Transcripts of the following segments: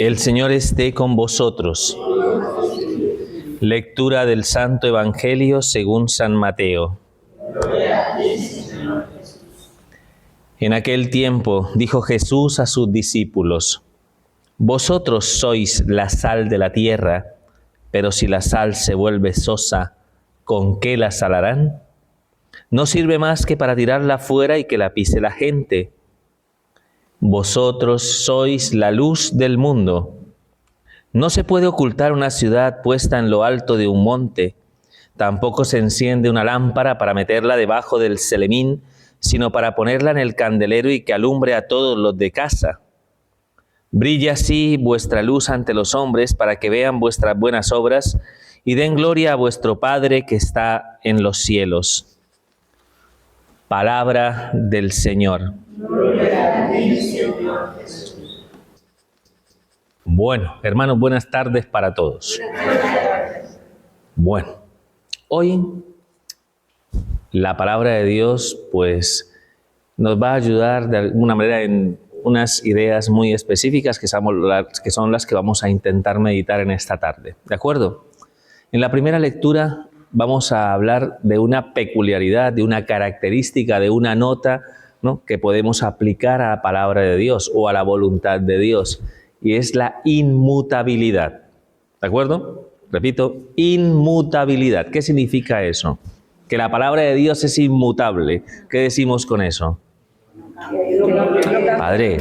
El Señor esté con vosotros. Lectura del Santo Evangelio según San Mateo. En aquel tiempo dijo Jesús a sus discípulos: Vosotros sois la sal de la tierra, pero si la sal se vuelve sosa, ¿con qué la salarán? No sirve más que para tirarla fuera y que la pise la gente. Vosotros sois la luz del mundo. No se puede ocultar una ciudad puesta en lo alto de un monte. Tampoco se enciende una lámpara para meterla debajo del celemín, sino para ponerla en el candelero y que alumbre a todos los de casa. Brilla así vuestra luz ante los hombres para que vean vuestras buenas obras y den gloria a vuestro Padre que está en los cielos. Palabra del Señor. Gloria a ti, Señor Jesús. Bueno, hermanos, buenas tardes para todos. Bueno, hoy la palabra de Dios pues nos va a ayudar de alguna manera en unas ideas muy específicas que son las que vamos a intentar meditar en esta tarde. ¿De acuerdo? En la primera lectura vamos a hablar de una peculiaridad, de una característica, de una nota, ¿no?, que podemos aplicar a la palabra de Dios o a la voluntad de Dios, y es la inmutabilidad. ¿De acuerdo? Repito, inmutabilidad. ¿Qué significa eso? Que la palabra de Dios es inmutable. ¿Qué decimos con eso? Padre,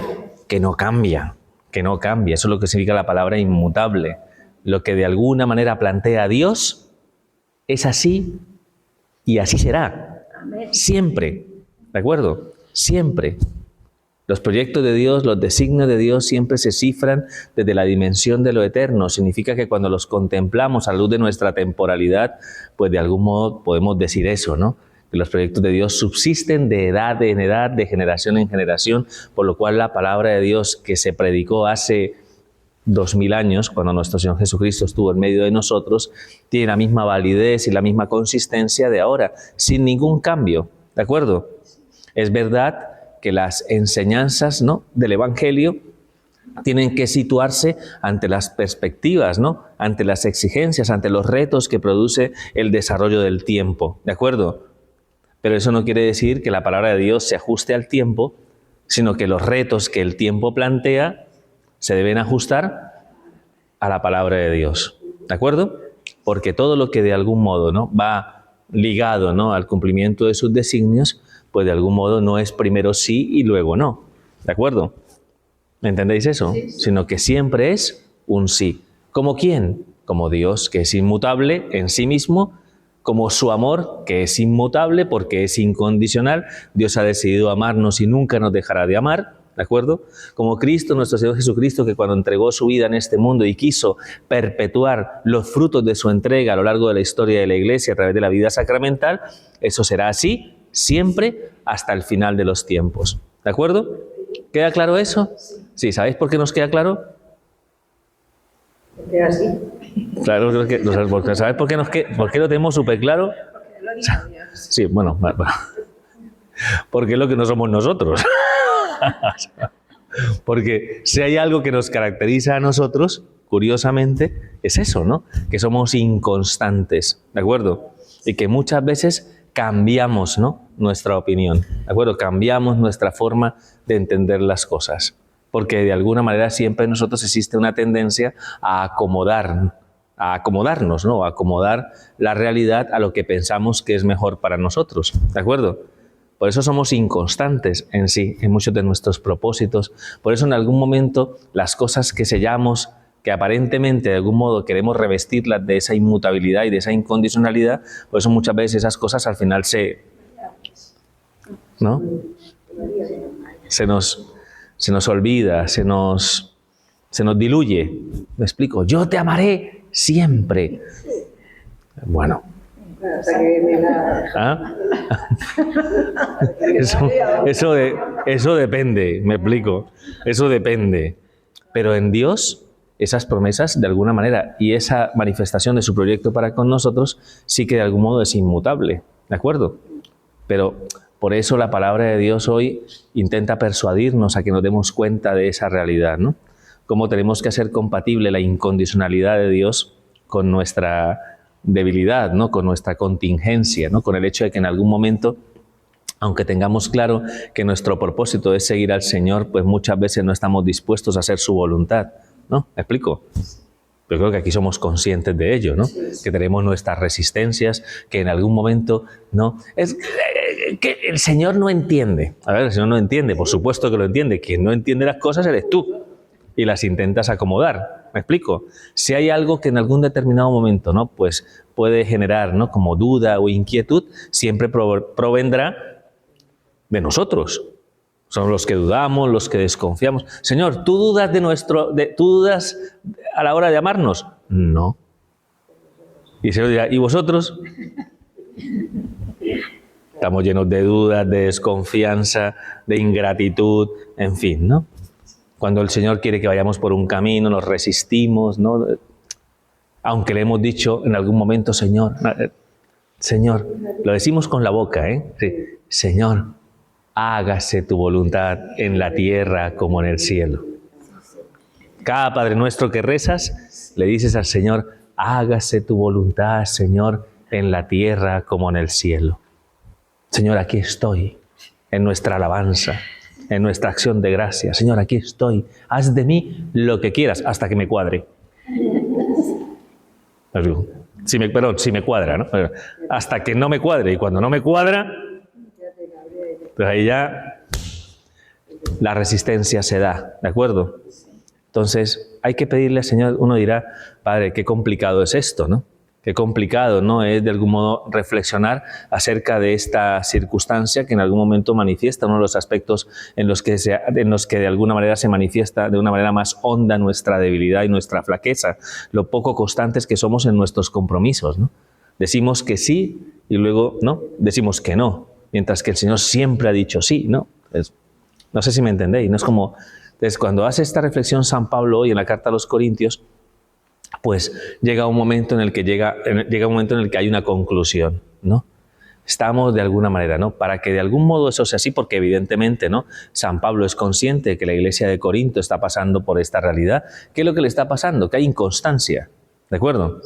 que no cambia, que no cambia. Eso es lo que significa la palabra inmutable. Lo que de alguna manera plantea Dios es así y así será. Siempre. ¿De acuerdo? Siempre. Los proyectos de Dios, los designios de Dios siempre se cifran desde la dimensión de lo eterno. Significa que cuando los contemplamos a la luz de nuestra temporalidad, pues de algún modo podemos decir eso, ¿no? Que los proyectos de Dios subsisten de edad en edad, de generación en generación, por lo cual la palabra de Dios que se predicó hace 2000 años, cuando nuestro Señor Jesucristo estuvo en medio de nosotros, tiene la misma validez y la misma consistencia de ahora, sin ningún cambio, ¿de acuerdo? Es verdad que las enseñanzas, ¿no?, del Evangelio tienen que situarse ante las perspectivas, ¿no?, ante las exigencias, ante los retos que produce el desarrollo del tiempo, ¿de acuerdo? Pero eso no quiere decir que la palabra de Dios se ajuste al tiempo, sino que los retos que el tiempo plantea se deben ajustar a la palabra de Dios, ¿de acuerdo? Porque todo lo que de algún modo, ¿no?, va ligado, ¿no?, al cumplimiento de sus designios, pues de algún modo no es primero sí y luego no, ¿de acuerdo? ¿Entendéis eso? Sí. Sino que siempre es un sí. ¿Como quién? Como Dios, que es inmutable en sí mismo, como su amor, que es inmutable porque es incondicional. Dios ha decidido amarnos y nunca nos dejará de amar, ¿de acuerdo? Como Cristo, nuestro Señor Jesucristo, que cuando entregó su vida en este mundo y quiso perpetuar los frutos de su entrega a lo largo de la historia de la Iglesia a través de la vida sacramental, eso será así siempre hasta el final de los tiempos. ¿De acuerdo? ¿Queda claro eso? Sí, ¿sabéis por qué nos queda claro? Porque así. Claro, ¿sabéis por qué lo tenemos súper claro? Sí, bueno, porque es lo que no somos nosotros. Porque si hay algo que nos caracteriza a nosotros, curiosamente, es eso, ¿no? Que somos inconstantes, ¿de acuerdo? Y que muchas veces cambiamos, ¿no?, nuestra opinión, ¿de acuerdo? Cambiamos nuestra forma de entender las cosas, porque de alguna manera siempre en nosotros existe una tendencia a acomodarnos, ¿no?, a acomodar la realidad a lo que pensamos que es mejor para nosotros, ¿de acuerdo? Por eso somos inconstantes en sí, en muchos de nuestros propósitos. Por eso en algún momento las cosas que sellamos, que aparentemente de algún modo queremos revestirlas de esa inmutabilidad y de esa incondicionalidad, por eso muchas veces esas cosas al final ¿no?, se nos olvida, se nos diluye. ¿Me explico? Yo te amaré siempre. Bueno. ¿Ah? Eso depende, me explico. Eso depende. Pero en Dios, esas promesas, de alguna manera, y esa manifestación de su proyecto para con nosotros, sí que de algún modo es inmutable, ¿de acuerdo? Pero por eso la palabra de Dios hoy intenta persuadirnos a que nos demos cuenta de esa realidad, ¿no? cómo tenemos que hacer compatible la incondicionalidad de Dios con nuestra debilidad, ¿no? Con nuestra contingencia, ¿no? Con el hecho de que en algún momento, aunque tengamos claro que nuestro propósito es seguir al Señor, pues muchas veces no estamos dispuestos a hacer su voluntad, ¿no? ¿Me explico? Yo creo que aquí somos conscientes de ello, ¿no? Que tenemos nuestras resistencias, que en algún momento, ¿no? Es que el Señor no entiende. A ver, el Señor no entiende, por supuesto que lo entiende. Quien no entiende las cosas eres tú y las intentas acomodar. ¿Me explico? Si hay algo que en algún determinado momento, ¿no? Pues puede generar, ¿no? Como duda o inquietud, siempre provendrá de nosotros. Somos los que dudamos, los que desconfiamos. Señor, ¿tú dudas tú dudas a la hora de amarnos? No. Y el Señor dirá, ¿y vosotros? Estamos llenos de dudas, de desconfianza, de ingratitud, en fin, ¿no? Cuando el Señor quiere que vayamos por un camino, nos resistimos, ¿no? Aunque le hemos dicho en algún momento, Señor, lo decimos con la boca, ¿eh? Sí, Señor, hágase tu voluntad en la tierra como en el cielo. Cada Padre Nuestro que rezas, le dices al Señor, hágase tu voluntad, Señor, en la tierra como en el cielo. Señor, aquí estoy, en nuestra alabanza, en nuestra acción de gracia. Señor, aquí estoy, haz de mí lo que quieras, hasta que me cuadre. Si me cuadra, ¿no? Hasta que no me cuadre, y cuando no me cuadra, pues ahí ya la resistencia se da, ¿de acuerdo? Entonces, hay que pedirle al Señor, uno dirá, Padre, qué complicado es esto, ¿no? Qué complicado, ¿no? Es de algún modo reflexionar acerca de esta circunstancia que en algún momento manifiesta uno de los aspectos en los que de alguna manera se manifiesta de una manera más honda nuestra debilidad y nuestra flaqueza, lo poco constantes que somos en nuestros compromisos, ¿no? Decimos que sí y luego, ¿no? Decimos que no, mientras que el Señor siempre ha dicho sí, ¿no? Pues, no sé si me entendéis, ¿no? Es como, entonces, cuando hace esta reflexión San Pablo hoy en la carta a los Corintios, pues llega un momento en el que hay una conclusión, ¿no? Estamos de alguna manera, ¿no? Para que de algún modo eso sea así, porque evidentemente, ¿no? San Pablo es consciente de que la iglesia de Corinto está pasando por esta realidad. ¿Qué es lo que le está pasando? Que hay inconstancia, ¿de acuerdo?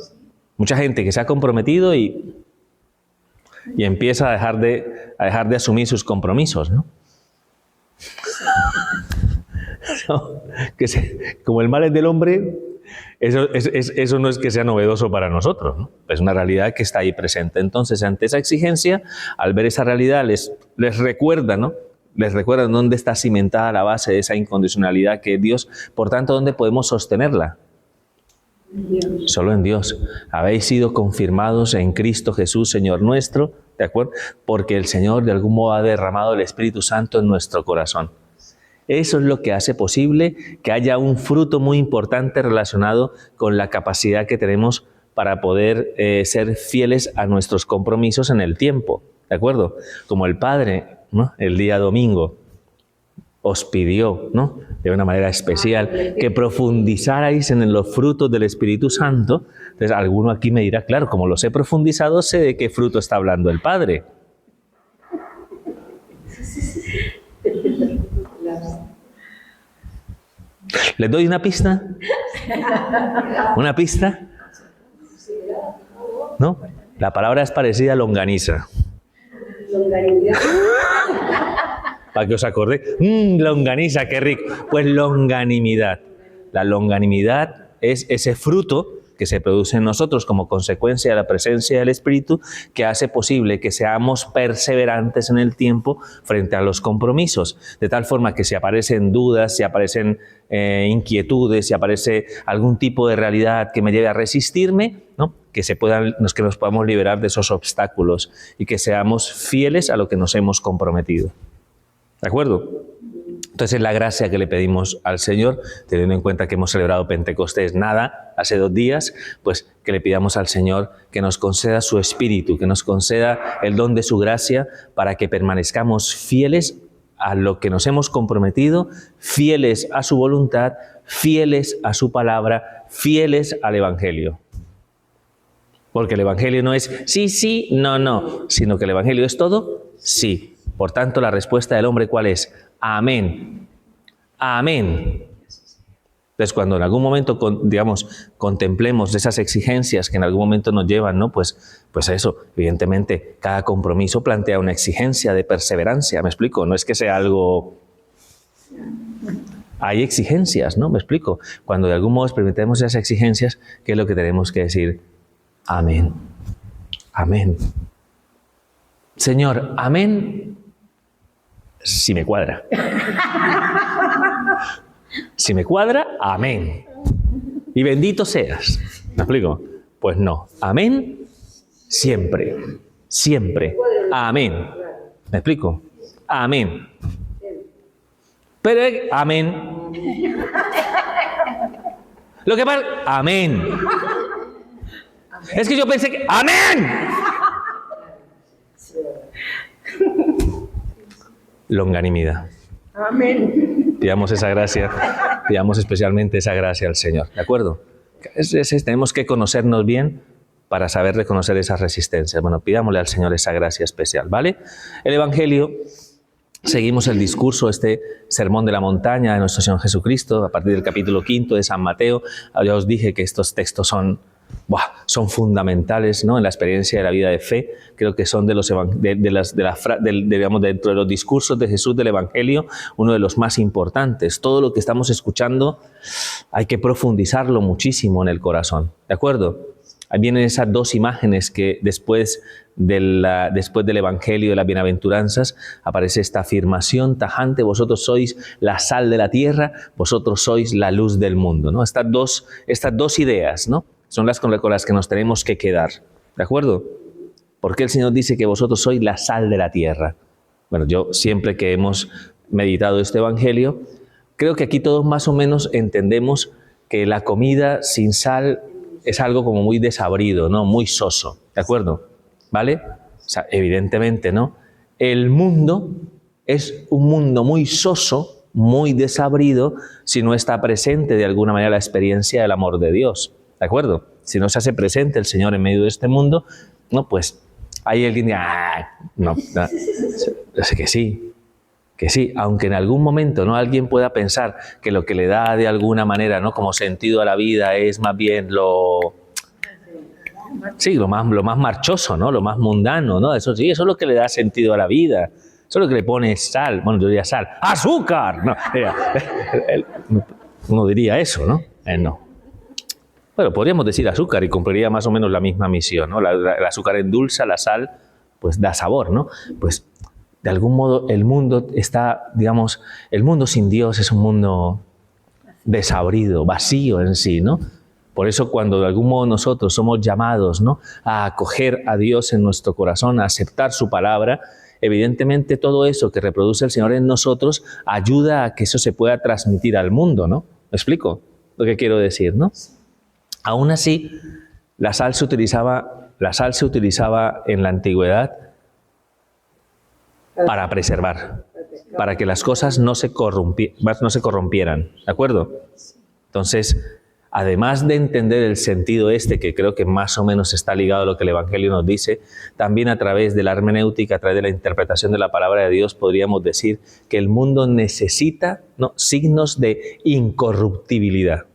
Mucha gente que se ha comprometido y empieza a dejar de asumir sus compromisos, ¿no? Como el mal es del hombre, eso no es que sea novedoso para nosotros, ¿no? Es una realidad que está ahí presente. Entonces, ante esa exigencia, al ver esa realidad, les recuerda, ¿no? Les recuerda dónde está cimentada la base de esa incondicionalidad que es Dios. Por tanto, ¿dónde podemos sostenerla? Dios. Solo en Dios. Habéis sido confirmados en Cristo Jesús, Señor nuestro, ¿de acuerdo? Porque el Señor de algún modo ha derramado el Espíritu Santo en nuestro corazón. Eso es lo que hace posible que haya un fruto muy importante relacionado con la capacidad que tenemos para poder ser fieles a nuestros compromisos en el tiempo, ¿de acuerdo? Como el Padre, ¿no? El día domingo os pidió, ¿no? De una manera especial, que profundizarais en los frutos del Espíritu Santo. Entonces, alguno aquí me dirá, claro, como los he profundizado, sé de qué fruto está hablando el Padre. ¿Les doy una pista? ¿Una pista? ¿No? La palabra es parecida a longaniza. ¿Longaniza? Para que os acordéis. Longaniza, qué rico. Pues longanimidad. La longanimidad es ese fruto que se produce en nosotros como consecuencia de la presencia del Espíritu, que hace posible que seamos perseverantes en el tiempo frente a los compromisos, de tal forma que si aparecen dudas, si aparecen inquietudes, si aparece algún tipo de realidad que me lleve a resistirme, ¿no? Que nos podamos liberar de esos obstáculos y que seamos fieles a lo que nos hemos comprometido. ¿De acuerdo? Entonces, la gracia que le pedimos al Señor, teniendo en cuenta que hemos celebrado Pentecostés hace 2 días, pues que le pidamos al Señor que nos conceda su Espíritu, que nos conceda el don de su gracia para que permanezcamos fieles a lo que nos hemos comprometido, fieles a su voluntad, fieles a su palabra, fieles al Evangelio. Porque el Evangelio no es sí, sí, no, no, sino que el Evangelio es todo sí. Por tanto, la respuesta del hombre, ¿cuál es? Amén. Amén. Entonces, cuando en algún momento, contemplemos esas exigencias que en algún momento nos llevan, ¿no? Pues eso, evidentemente, cada compromiso plantea una exigencia de perseverancia, ¿me explico? No es que sea algo... Hay exigencias, ¿no? ¿Me explico? Cuando de algún modo experimentemos esas exigencias, ¿qué es lo que tenemos que decir? Amén. Amén. Señor, amén, si me cuadra. Si me cuadra, amén. Y bendito seas. ¿Me explico? Pues no. Amén, siempre. Siempre. Amén. ¿Me explico? Amén. Pero, amén. Lo que pasa, amén. Es que yo pensé que, amén. Longanimidad. Amén. Pidamos esa gracia, pidamos especialmente esa gracia al Señor, ¿de acuerdo? Tenemos que conocernos bien para saber reconocer esas resistencias. Bueno, pidámosle al Señor esa gracia especial, ¿vale? El Evangelio, seguimos el discurso, este sermón de la montaña de nuestro Señor Jesucristo, a partir del capítulo 5 de San Mateo. Ya os dije que estos textos son fundamentales, ¿no? En la experiencia de la vida de fe. Creo que son dentro de los discursos de Jesús del Evangelio, uno de los más importantes. Todo lo que estamos escuchando hay que profundizarlo muchísimo en el corazón, ¿de acuerdo? Ahí vienen esas dos imágenes que después del Evangelio de las Bienaventuranzas aparece esta afirmación tajante: vosotros sois la sal de la tierra, vosotros sois la luz del mundo, ¿no? Estas dos ideas, ¿no? Son las con las que nos tenemos que quedar, ¿de acuerdo? ¿Por qué el Señor dice que vosotros sois la sal de la tierra? Bueno, yo siempre que hemos meditado este Evangelio, creo que aquí todos más o menos entendemos que la comida sin sal es algo como muy desabrido, ¿no? Muy soso, ¿de acuerdo? ¿Vale? O sea, evidentemente, ¿no? El mundo es un mundo muy soso, muy desabrido, si no está presente de alguna manera la experiencia del amor de Dios. ¿De acuerdo? Si no se hace presente el Señor en medio de este mundo, no, pues hay alguien que no, yo sé que sí, aunque en algún momento, ¿no? Alguien pueda pensar que lo que le da de alguna manera, ¿no? Como sentido a la vida es más bien lo más marchoso, ¿no? Lo más mundano, ¿no? Eso sí, eso es lo que le da sentido a la vida. Eso es lo que le pone sal, bueno, yo diría sal, ¡azúcar! No, uno diría eso, ¿no? No. Bueno, podríamos decir azúcar y cumpliría más o menos la misma misión, ¿no? El azúcar endulza, la sal, pues da sabor, ¿no? Pues de algún modo el mundo el mundo sin Dios es un mundo desabrido, vacío en sí, ¿no? Por eso cuando de algún modo nosotros somos llamados, ¿no? A acoger a Dios en nuestro corazón, a aceptar su palabra, evidentemente todo eso que reproduce el Señor en nosotros ayuda a que eso se pueda transmitir al mundo, ¿no? ¿Me explico lo que quiero decir, no? Aún así, la sal se utilizaba en la antigüedad para preservar, para que las cosas no se corrompieran, ¿de acuerdo? Entonces, además de entender el sentido que creo que más o menos está ligado a lo que el Evangelio nos dice, también a través de la hermenéutica, a través de la interpretación de la palabra de Dios, podríamos decir que el mundo necesita, ¿no?, signos de incorruptibilidad,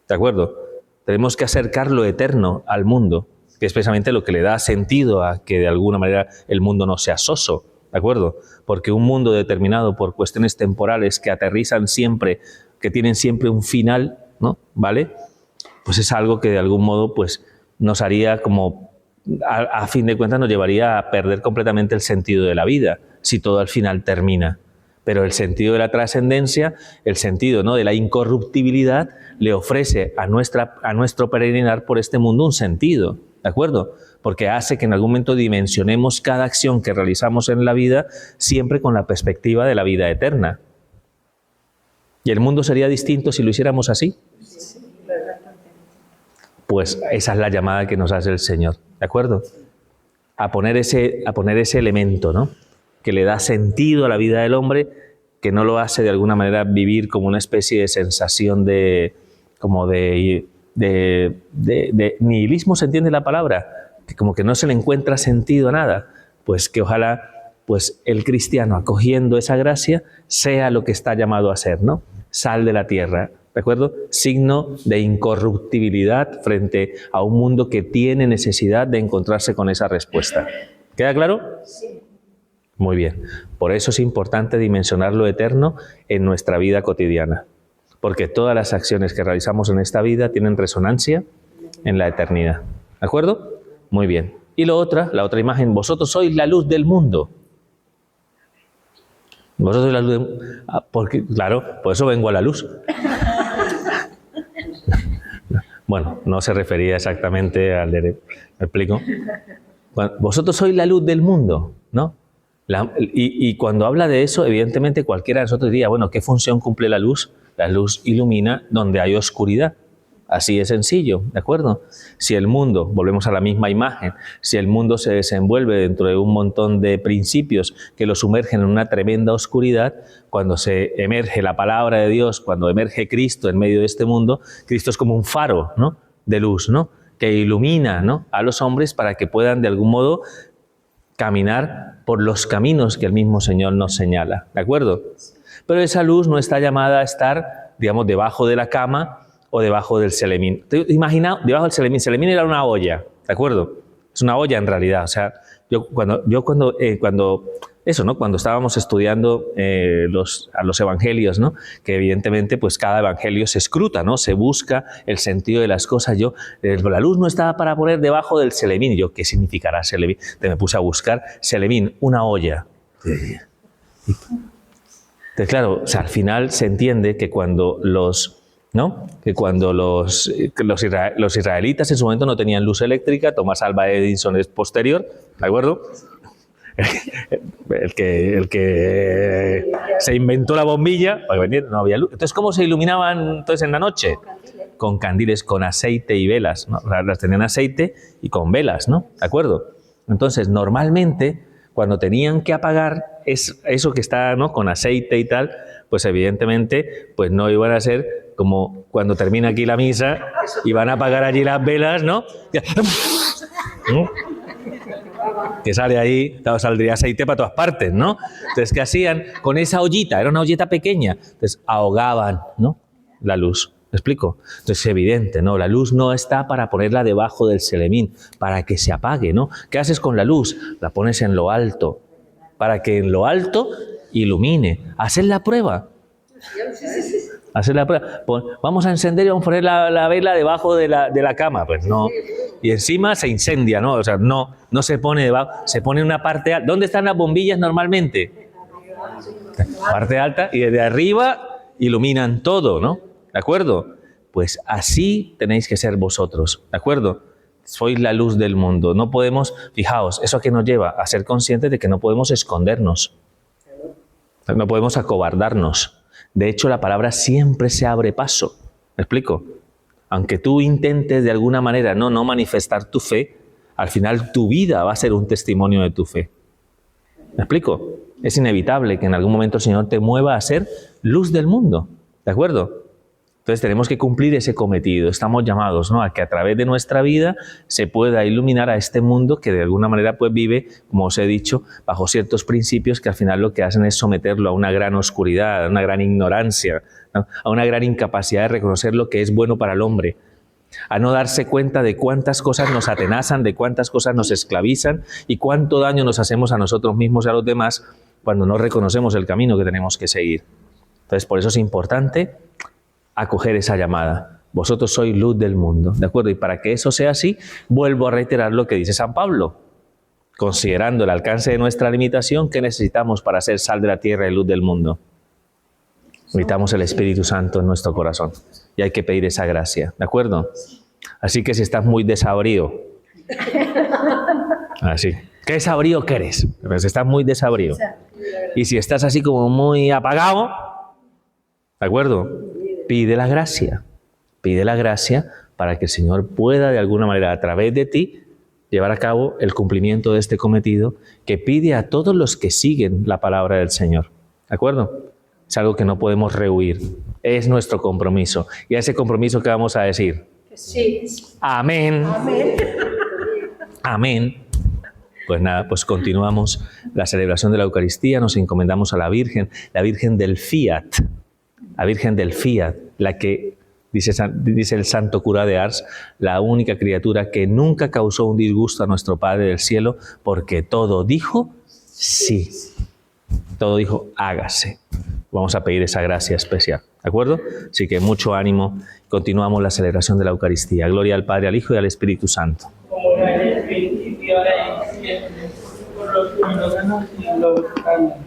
¿de acuerdo? Tenemos que acercar lo eterno al mundo, que es precisamente lo que le da sentido a que de alguna manera el mundo no sea soso, ¿de acuerdo? Porque un mundo determinado por cuestiones temporales que aterrizan siempre, que tienen siempre un final, ¿no? ¿Vale? Pues es algo que de algún modo pues nos haría como, a fin de cuentas nos llevaría a perder completamente el sentido de la vida, si todo al final termina. Pero el sentido de la trascendencia, el sentido, ¿no?, de la incorruptibilidad, le ofrece a nuestro peregrinar por este mundo un sentido, ¿de acuerdo? Porque hace que en algún momento dimensionemos cada acción que realizamos en la vida siempre con la perspectiva de la vida eterna. ¿Y el mundo sería distinto si lo hiciéramos así? Pues esa es la llamada que nos hace el Señor, ¿de acuerdo? A poner ese elemento, ¿no?, que le da sentido a la vida del hombre, que no lo hace de alguna manera vivir como una especie de sensación de nihilismo, ¿se entiende la palabra? Que como que no se le encuentra sentido a nada. Pues que ojalá pues el cristiano, acogiendo esa gracia, sea lo que está llamado a ser, ¿no? Sal de la tierra, ¿de acuerdo? Signo de incorruptibilidad frente a un mundo que tiene necesidad de encontrarse con esa respuesta. ¿Queda claro? Sí. Muy bien. Por eso es importante dimensionar lo eterno en nuestra vida cotidiana. Porque todas las acciones que realizamos en esta vida tienen resonancia en la eternidad. ¿De acuerdo? Muy bien. Y la otra imagen, vosotros sois la luz del mundo. Vosotros sois la luz del mundo. Porque, claro, por eso vengo a la luz. Bueno, no se refería exactamente al... ¿Me explico? Vosotros sois la luz del mundo, ¿no? Y cuando habla de eso, evidentemente cualquiera de nosotros diría, bueno, ¿qué función cumple la luz? La luz ilumina donde hay oscuridad. Así de sencillo, ¿de acuerdo? Si el mundo, volvemos a la misma imagen, si el mundo se desenvuelve dentro de un montón de principios que lo sumergen en una tremenda oscuridad, cuando se emerge la palabra de Dios, cuando emerge Cristo en medio de este mundo, Cristo es como un faro, ¿no?, de luz, ¿no?, que ilumina, ¿no?, a los hombres para que puedan de algún modo caminar por los caminos que el mismo Señor nos señala, ¿de acuerdo? Pero esa luz no está llamada a estar, digamos, debajo de la cama o debajo del selemín. Imagina, debajo del selemín. Selemín era una olla, ¿de acuerdo? Es una olla en realidad. O sea, cuando estábamos estudiando los evangelios, ¿no?, que evidentemente pues cada evangelio se escruta, ¿no?, se busca el sentido de las cosas. La luz no estaba para poner debajo del selemín. Y yo, ¿qué significará selemín? Entonces me puse a buscar selemín, una olla. Entonces, claro, o sea, al final se entiende que cuando los israelitas en su momento no tenían luz eléctrica, Thomas Alva Edison es posterior, ¿de acuerdo? El que se inventó la bombilla, no había luz. Entonces, ¿cómo se iluminaban entonces en la noche? Con candiles, con aceite y velas, ¿no? Las tenían aceite y con velas, ¿no? ¿De acuerdo? Entonces, normalmente, cuando tenían que apagar eso que está, ¿no?, con aceite y tal, pues evidentemente pues no iban a ser como cuando termina aquí la misa y van a apagar allí las velas, ¿no? Que sale ahí, saldría aceite para todas partes, ¿no? Entonces, ¿qué hacían? Con esa ollita, era una ollita pequeña, entonces ahogaban, ¿no?, la luz. ¿Me explico? Entonces es evidente, ¿no? La luz no está para ponerla debajo del selemín, para que se apague, ¿no? ¿Qué haces con la luz? La pones en lo alto, para que en lo alto ilumine. Haced la prueba. Hacer la prueba. Vamos a encender y vamos a poner la vela debajo de la cama. Pues no. Y encima se incendia, ¿no? O sea, no se pone debajo, se pone en una parte alta. ¿Dónde están las bombillas normalmente? Parte alta, y desde arriba iluminan todo, ¿no? ¿De acuerdo? Pues así tenéis que ser vosotros, ¿de acuerdo? Sois la luz del mundo. No podemos, fijaos, ¿eso a qué nos lleva? A ser conscientes de que no podemos escondernos. No podemos acobardarnos. De hecho, la palabra siempre se abre paso. ¿Me explico? Aunque tú intentes de alguna manera no manifestar tu fe, al final tu vida va a ser un testimonio de tu fe. ¿Me explico? Es inevitable que en algún momento el Señor te mueva a ser luz del mundo. ¿De acuerdo? Entonces tenemos que cumplir ese cometido. Estamos llamados, ¿no?, a que a través de nuestra vida se pueda iluminar a este mundo que de alguna manera pues vive, como os he dicho, bajo ciertos principios que al final lo que hacen es someterlo a una gran oscuridad, a una gran ignorancia, ¿no?, a una gran incapacidad de reconocer lo que es bueno para el hombre, a no darse cuenta de cuántas cosas nos atenazan, de cuántas cosas nos esclavizan y cuánto daño nos hacemos a nosotros mismos y a los demás cuando no reconocemos el camino que tenemos que seguir. Entonces, por eso es importante acoger esa llamada. Vosotros sois luz del mundo, ¿de acuerdo? Y para que eso sea así, vuelvo a reiterar lo que dice San Pablo. Considerando el alcance de nuestra limitación, ¿qué necesitamos para ser sal de la tierra y luz del mundo? Necesitamos el Espíritu Santo en nuestro corazón. Y hay que pedir esa gracia, ¿de acuerdo? Así que si estás muy desabrido, así, ¿qué desabrido que eres? Pues estás muy desabrido. Y si estás así como muy apagado, ¿de acuerdo? Pide la gracia para que el Señor pueda de alguna manera a través de ti llevar a cabo el cumplimiento de este cometido que pide a todos los que siguen la palabra del Señor. ¿De acuerdo? Es algo que no podemos rehuir. Es nuestro compromiso. Y a ese compromiso, ¿qué vamos a decir? Sí. Amén. Amén. Amén. Pues nada, pues continuamos la celebración de la Eucaristía, nos encomendamos a la Virgen del Fiat. La Virgen del Fiat, la que, dice el santo cura de Ars, la única criatura que nunca causó un disgusto a nuestro Padre del cielo, porque todo dijo sí. Todo dijo hágase. Vamos a pedir esa gracia especial, ¿de acuerdo? Así que mucho ánimo. Continuamos la celebración de la Eucaristía. Gloria al Padre, al Hijo y al Espíritu Santo. Como era en el principio, ahora y siempre, por los siglos de los siglos. Amén.